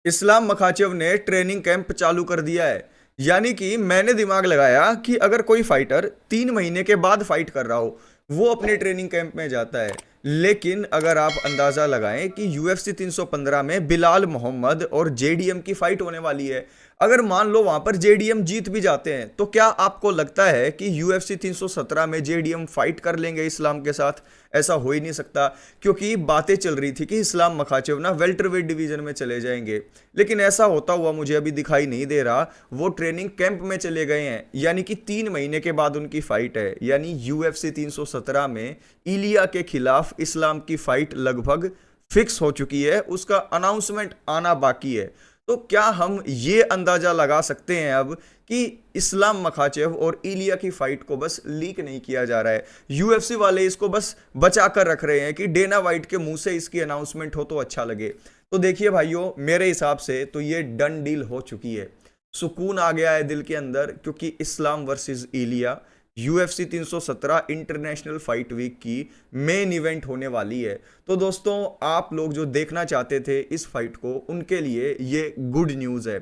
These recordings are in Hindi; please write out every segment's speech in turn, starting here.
इस्लाम मखाचेव ने ट्रेनिंग कैंप चालू कर दिया है। यानी कि मैंने दिमाग लगाया कि अगर कोई फाइटर 3 महीने के बाद फाइट कर रहा हो वो अपने ट्रेनिंग कैंप में जाता है। लेकिन अगर आप अंदाजा लगाएं कि यूएफसी 315 में बिलाल मोहम्मद और जेडीएम की फाइट होने वाली है। अगर मान लो वहां पर जेडीएम जीत भी जाते हैं तो क्या आपको लगता है कि यूएफसी 317 में जेडीएम फाइट कर लेंगे इस्लाम के साथ? ऐसा हो ही नहीं सकता, क्योंकि बातें चल रही थी कि इस्लाम मखाचेव ना वेल्टरवेट डिवीजन में चले जाएंगे। लेकिन ऐसा होता हुआ मुझे अभी दिखाई नहीं दे रहा। वो ट्रेनिंग कैंप में चले गए हैं, यानी कि 3 महीने के बाद उनकी फाइट है। यानी यूएफसी 317 में इलिया के खिलाफ इस्लाम की फाइट लगभग फिक्स हो चुकी है, उसका अनाउंसमेंट आना बाकी है। तो क्या हम ये अंदाजा लगा सकते हैं अब कि इस्लाम मखाचेव और इलिया की फाइट को बस लीक नहीं किया जा रहा है, यूएफसी वाले इसको बस बचा कर रख रहे हैं कि डेना वाइट के मुंह से इसकी अनाउंसमेंट हो तो अच्छा लगे। तो देखिए भाइयों, मेरे हिसाब से तो ये डन डील हो चुकी है। सुकून आ गया है दिल के अंदर, क्योंकि Islam versus Ilia UFC 317 International Fight Week की मेन इवेंट होने वाली है। तो दोस्तों, आप लोग जो देखना चाहते थे इस फाइट को, उनके लिए ये गुड न्यूज़ है।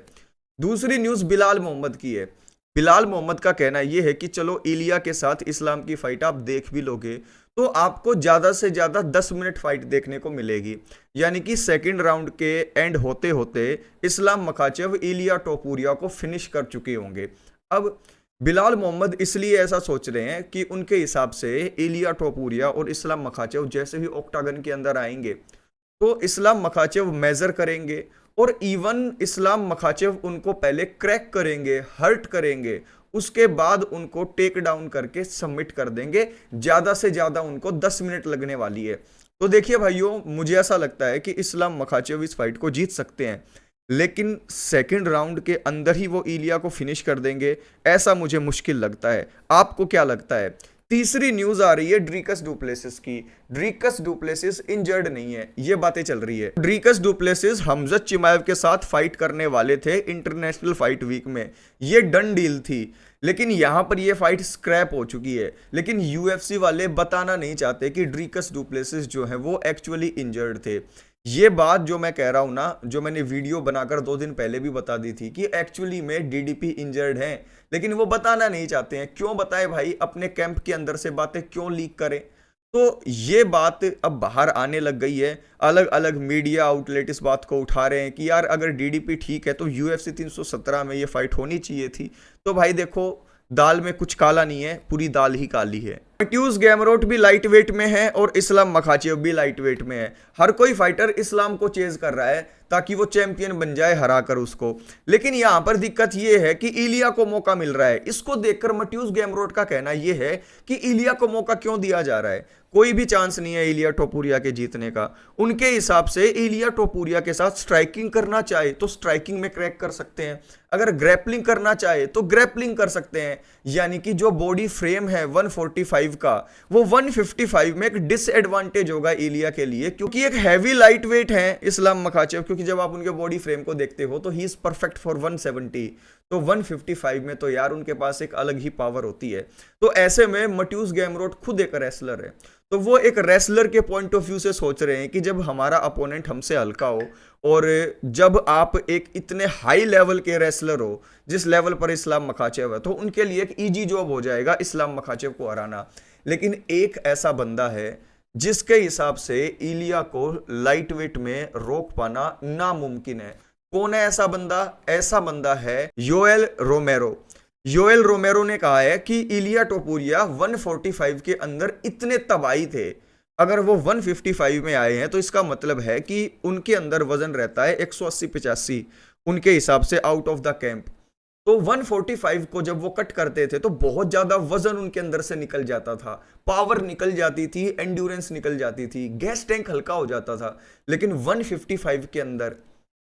दूसरी न्यूज़ बिलाल मोहम्मद की है। बिलाल मोहम्मद का कहना यह है कि चलो इलिया के साथ इस्लाम की फाइट आप देख भी लोगे तो आपको ज़्यादा से ज़्यादा 10 मिनट फाइट देखने को मिलेगी। यानी कि सेकंड राउंड के एंड होते होते इस्लाम मखाचेव इलिया टोपुरिया को फिनिश कर चुके होंगे। अब बिलाल मोहम्मद इसलिए ऐसा सोच रहे हैं कि उनके हिसाब से इलिया टोपुरिया और इस्लाम मखाचेव जैसे ही ऑक्टागन के अंदर आएंगे तो इस्लाम मखाचेव मेजर करेंगे, और इवन इस्लाम मखाचेव उनको पहले क्रैक करेंगे, हर्ट करेंगे, उसके बाद उनको टेक डाउन करके सबमिट कर देंगे। ज्यादा से ज्यादा उनको 10 मिनट लगने वाली है। तो देखिए भाइयों, मुझे ऐसा लगता है कि इस्लाम मखाचेव इस फाइट को जीत सकते हैं, लेकिन सेकंड राउंड के अंदर ही वो इलिया को फिनिश कर देंगे, ऐसा मुझे मुश्किल लगता है। आपको क्या लगता है? तीसरी न्यूज आ रही है ड्रीकस डुप्लेसिस की। ड्रीकस डुप्लेसिस इंजर्ड नहीं है, ये बातें चल रही है। ड्रीकस डुप्लेसिस हमजत चिमाएव के साथ फाइट करने वाले थे इंटरनेशनल फाइट वीक में, ये डन डील थी। लेकिन यहां पर ये फाइट स्क्रैप हो चुकी है। लेकिन यूएफसी वाले बताना नहीं चाहते कि ड्रीकस डुप्लेसिस जो है वो एक्चुअली इंजर्ड थे। ये बात जो मैं कह रहा हूं ना, जो मैंने वीडियो बनाकर 2 दिन पहले भी बता दी थी कि एक्चुअली में डीडीपी इंजर्ड हैं, लेकिन वो बताना नहीं चाहते हैं। क्यों बताए भाई? अपने कैंप के अंदर से बातें क्यों लीक करें? तो ये बात अब बाहर आने लग गई है। अलग अलग मीडिया आउटलेट इस बात को उठा रहे हैं कि यार अगर डीडीपी ठीक है तो यूएफसी 317 में ये फाइट होनी चाहिए थी। तो भाई देखो, दाल में कुछ काला नहीं है, पूरी दाल ही काली है। मैथ्यूस गैमरोट भी लाइट वेट में है और इस्लाम मखाचेव भी लाइट वेट में है। हर कोई फाइटर इस्लाम को चेज कर रहा है ताकि वो चैंपियन बन जाए हरा कर उसको। लेकिन यहां पर दिक्कत ये है कि इलिया को मौका मिल रहा है। इसको देखकर मैथ्यूस गैमरोट का कहना यह है कि इलिया को मौका क्यों दिया जा रहा है? कोई भी चांस नहीं है इलिया टोपुरिया के जीतने का। उनके हिसाब से इलिया टोपुरिया के साथ स्ट्राइकिंग करना चाहे तो स्ट्राइकिंग में क्रैक कर सकते हैं, अगर ग्रैपलिंग करना चाहे तो ग्रैपलिंग कर सकते हैं। यानी कि जो बॉडी फ्रेम है 145 का, वो 155 में एक डिसएडवांटेज होगा इलिया के लिए, क्योंकि एक हैवी लाइट वेट है इस्लाम मखाचेव। क्योंकि जब आप उनके बॉडी फ्रेम को देखते हो तो ही इज परफेक्ट फॉर 170, तो 155 में तो यार उनके पास एक अलग ही पावर होती है। तो ऐसे में मैथ्यूस गैमरोट खुद एक रेसलर है, तो वो एक रेसलर के पॉइंट ऑफ व्यू से सोच रहे हैं कि जब हमारा अपोनेंट हमसे हल्का हो, और जब आप एक इतने हाई लेवल के रेसलर हो जिस लेवल पर इस्लाम मखाचेव है, तो उनके लिए एक इजी जॉब हो जाएगा इस्लाम मखाचेव को हराना। लेकिन एक ऐसा बंदा है जिसके हिसाब से इलिया को लाइट वेट में रोक पाना नामुमकिन है। कौन है ऐसा बंदा? ऐसा बंदा है योएल रोमेरो। योएल रोमेरो ने कहा है कि इलिया टोपुरिया 145 के अंदर इतने तबाही थे, अगर वो 155 में आए हैं तो इसका मतलब है कि उनके अंदर वजन रहता है 180-85 उनके हिसाब से आउट ऑफ द कैंप। तो 145 को जब वो कट करते थे तो बहुत ज्यादा वजन उनके अंदर से निकल जाता था, पावर निकल जाती थी, एंड्योरेंस निकल जाती थी, गैस टैंक हल्का हो जाता था। लेकिन 155 के अंदर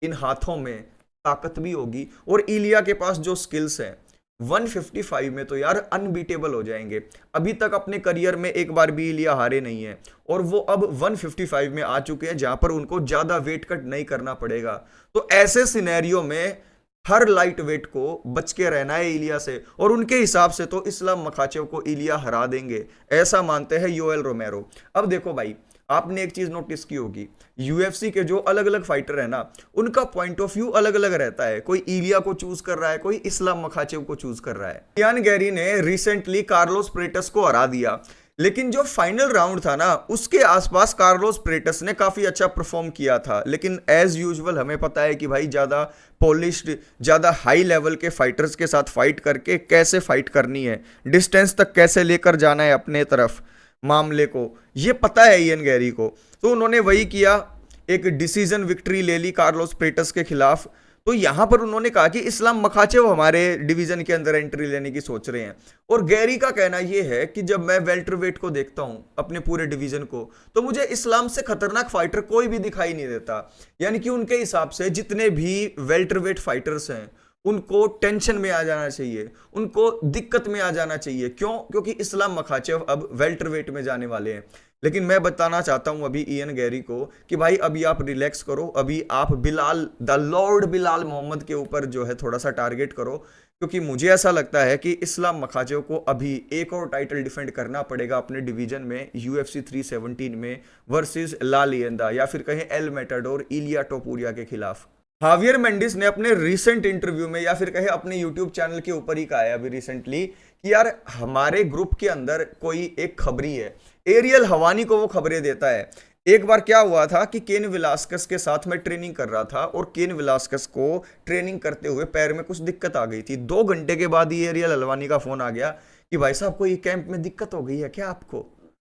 इन हाथों में ताकत भी होगी, और इलिया के पास जो स्किल्स हैं 155 में तो यार अनबीटेबल हो जाएंगे। अभी तक अपने करियर में एक बार भी इलिया हारे नहीं है, और वो अब 155 में आ चुके हैं जहां पर उनको ज्यादा वेट कट नहीं करना पड़ेगा। तो ऐसे सिनेरियो में हर लाइट वेट को बच के रहना है इलिया से, और उनके हिसाब से तो इस्लाम मखाचेव को इलिया हरा देंगे, ऐसा मानते हैं योएल रोमेरो। अब देखो भाई, आपने एक चीज नोटिस की होगी, यूएफसी के जो अलग अलग फाइटर है ना, उनका पॉइंट ऑफ व्यू अलग अलग रहता है। कोई इलिया को चूज कर रहा है, कोई इस्लाम मखाचेव को चूज कर रहा है। इयान गैरी ने रिसेंटली कार्लोस प्रेटस को हरा दिया, लेकिन जो फाइनल राउंड था ना, उसके आसपास कार्लोस प्रेटस ने काफी अच्छा परफॉर्म किया था। लेकिन एज यूजुअल हमें पता है कि भाई ज्यादा पॉलिश्ड, ज्यादा हाई लेवल के फाइटर्स के साथ फाइट करके कैसे फाइट करनी है, डिस्टेंस तक कैसे लेकर जाना है अपने तरफ मामले को, ये पता है इयन गैरी को। तो उन्होंने वही किया, एक डिसीजन विक्ट्री ले ली कार्लोस प्रेटस के खिलाफ। तो यहां पर उन्होंने कहा कि इस्लाम मखाचेव हमारे डिवीजन के अंदर एंट्री लेने की सोच रहे हैं। और गैरी का कहना यह है कि जब मैं वेल्टरवेट को देखता हूं, अपने पूरे डिवीजन को, तो मुझे इस्लाम से खतरनाक फाइटर कोई भी दिखाई नहीं देता। यानी कि उनके हिसाब से जितने भी वेल्टरवेट फाइटर्स हैं उनको टेंशन में आ जाना चाहिए, उनको दिक्कत में आ जाना चाहिए। क्यों? क्योंकि इस्लाम मखाचेव अब वेल्टरवेट में जाने वाले हैं। लेकिन मैं बताना चाहता हूं अभी इयन गैरी को कि भाई अभी आप रिलैक्स करो, अभी आप बिलाल, द लॉर्ड बिलाल मोहम्मद के ऊपर जो है थोड़ा सा टारगेट करो। क्योंकि मुझे ऐसा लगता है कि इस्लाम मखाचेव को अभी एक और टाइटल डिफेंड करना पड़ेगा अपने डिवीजन में, यूएफसी 317 में, वर्सेस ला लिएंदा या फिर कहें एल मेटाडोर इलिया टोपुरिया के खिलाफ। हावियर मेंडिस ने अपने रिसेंट इंटरव्यू में या फिर कहे अपने यूट्यूब चैनल के ऊपर ही कहा है अभी रिसेंटली कि यार हमारे ग्रुप के अंदर कोई एक खबरी है, एरियल हवानी को वो खबरें देता है। एक बार क्या हुआ था कि केन विलास्कस के साथ मैं ट्रेनिंग कर रहा था और केन विलास्कस को ट्रेनिंग करते हुए पैर में कुछ दिक्कत आ गई थी। 2 घंटे के बाद ही एरियल हलवानी का फोन आ गया कि भाई साहब कोई कैंप में दिक्कत हो गई है क्या, आपको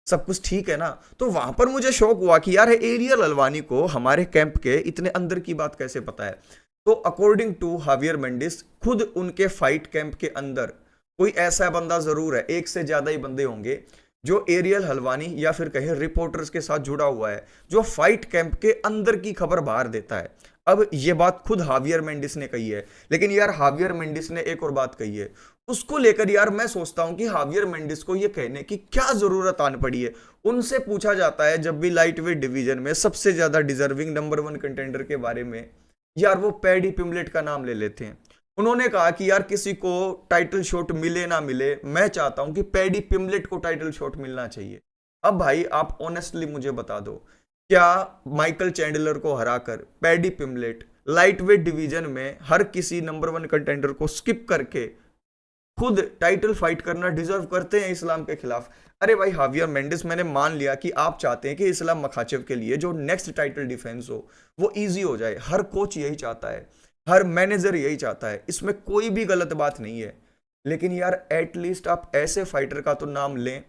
सब कुछ ठीक है ना। तो वहां पर मुझे शौक हुआ कि यार एरियल अलवानी को हमारे कैंप के इतने अंदर की बात कैसे पता है। तो अकॉर्डिंग टू हावियर मेंडिस, खुद उनके फाइट कैंप के अंदर कोई ऐसा बंदा जरूर है, एक से ज्यादा ही बंदे होंगे जो एरियल हलवानी या फिर कहे रिपोर्टर्स के साथ जुड़ा हुआ है, जो फाइट कैंप के अंदर की खबर बाहर देता है। अब ये बात खुद हावियर मेंडिस ने कही है। लेकिन यार हावियर मेंडिस ने एक और बात कही है, उसको लेकर यार मैं सोचता हूं कि हावियर मेंडिस को ये कहने की क्या जरूरत आन पड़ी है। उनसे पूछा जाता है जब भी लाइट वेट डिवीजन में सबसे ज्यादा डिजर्विंग नंबर 1 कंटेंडर के बारे में, यार वो पैडी पिमलेट का नाम ले लेते हैं। उन्होंने कहा कि यार किसी को टाइटल शॉट मिले ना मिले, मैं चाहता हूं कि पैडी पिमलेट को टाइटल शॉट मिलना चाहिए। अब भाई आप ऑनेस्टली मुझे बता दो, क्या माइकल चैंडलर को हराकर paddy Pimblett light weight division में हर किसी नंबर 1 कंटेंडर को स्किप करके खुद टाइटल फाइट करना डिजर्व करते हैं इस्लाम के खिलाफ? अरे भाई हावियर मेंडिस, मैंने मान लिया कि आप चाहते हैं कि इस्लाम मखाचेव के लिए जो नेक्स्ट टाइटल डिफेंस हो वो इजी हो जाए। हर कोच यही चाहता है, हर मैनेजर यही चाहता है, इसमें कोई भी गलत बात नहीं है। लेकिन यार एटलीस्ट आप ऐसे फाइटर का तो नाम लें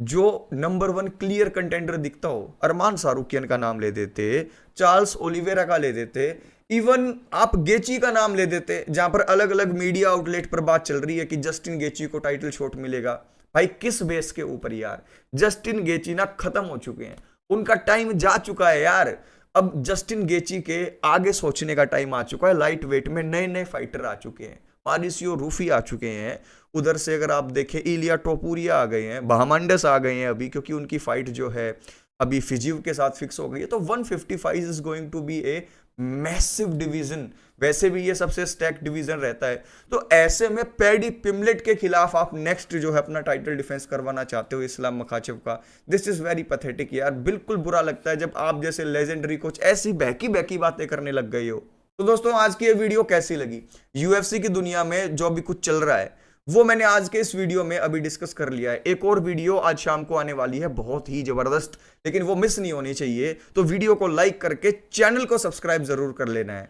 जो नंबर 1 क्लियर कंटेंडर दिखता हो। अरमान सारूकियन का नाम ले देते, चार्ल्स ओलिवेरा का ले देते, इवन आप गेची का नाम ले देते, जहां पर अलग अलग मीडिया आउटलेट पर बात चल रही है कि जस्टिन गेची को टाइटल शॉट मिलेगा। भाई किस बेस के ऊपर यार? जस्टिन गेची ना खत्म हो चुके हैं, उनका टाइम जा चुका है यार। अब जस्टिन गेची के आगे सोचने का टाइम आ चुका है। लाइट वेट में नए नए फाइटर आ चुके हैं, मारिसियो रूफी आ चुके हैं, उधर से अगर आप देखें इलिया टोपुरिया आ गए हैं, बहामंडस आ गए हैं अभी, क्योंकि उनकी फाइट जो है अभी फिजिव के साथ फिक्स हो गई है। तो 155 is going to be a massive division. वैसे भी ये सबसे स्टैक डिवीजन रहता है। तो ऐसे में पैडी पिमलेट के खिलाफ आप नेक्स्ट जो है अपना टाइटल डिफेंस करवाना चाहते हो इस्लाम मखाचेव का, दिस इज वेरी पैथेटिक यार। बिल्कुल बुरा लगता है जब आप जैसे लेजेंडरी कोच ऐसी बहकी बहकी बातें करने लग गए हो। तो दोस्तों आज की ये वीडियो कैसी लगी? यूएफसी की दुनिया में जो भी कुछ चल रहा है वो मैंने आज के इस वीडियो में अभी डिस्कस कर लिया है। एक और वीडियो आज शाम को आने वाली है, बहुत ही जबरदस्त, लेकिन वो मिस नहीं होनी चाहिए। तो वीडियो को लाइक करके चैनल को सब्सक्राइब जरूर कर लेना है।